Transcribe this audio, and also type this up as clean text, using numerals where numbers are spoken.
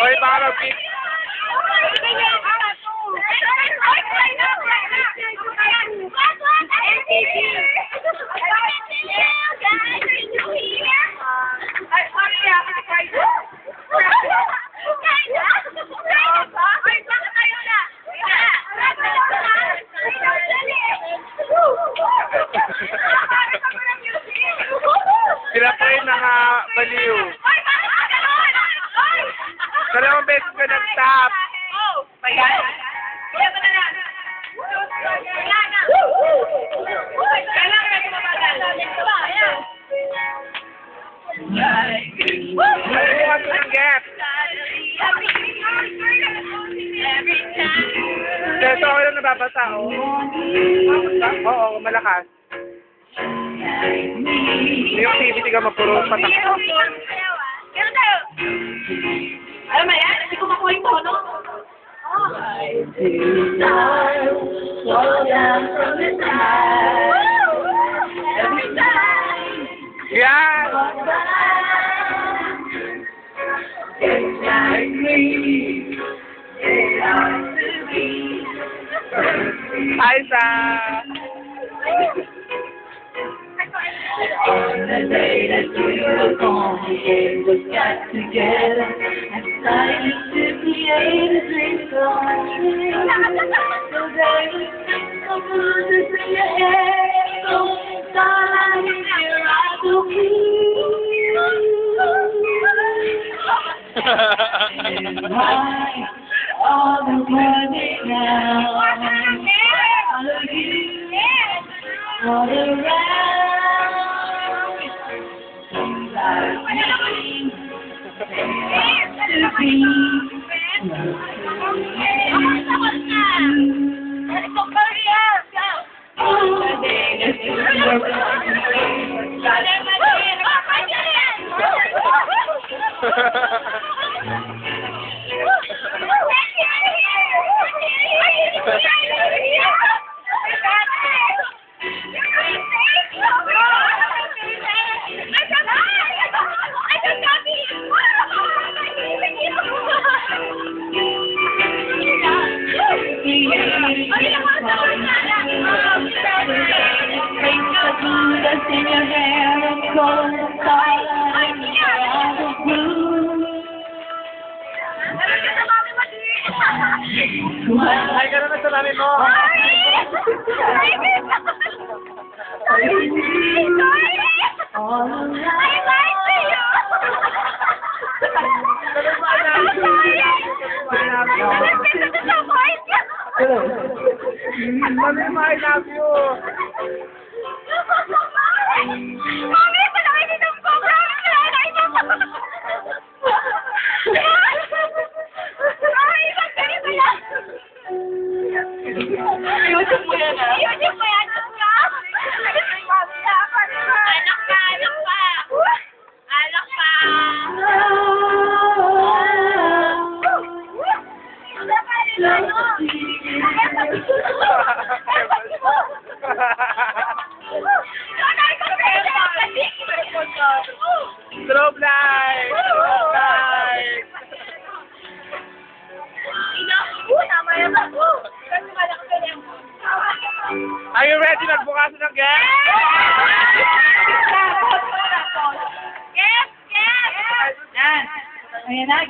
Oy, baka mag-pick. Sila pa rin baliw. Dalawang beses ka nag-stop. Nalimukan ko ng gap. Ito ako lang nababasa, oh. Oo, malakas. Yung activity ka mapuro patak. Kaya tayo. Alam mo yan? Hindi ko makuha yung tono. Yan! Hi, Sa! On the day that we were born, we just got together and decided to create a dream come true. So baby, come on, just bring your head, so darling, here I go. And why all the money now? All of you, all around. To in your hair and cold starlight around the blue. Ay, gano'n na sa mami mo. All Mami, I love you. Mami, palaki ng program. Ay, magkano ba yan? YouTube mo yan, ah? YouTube mo yan, Alak pa! Alak pa! Strobe light! Strobe light! Are you ready? Nagbukasan ng gate? Yes! Yes! Yan. Ayan na,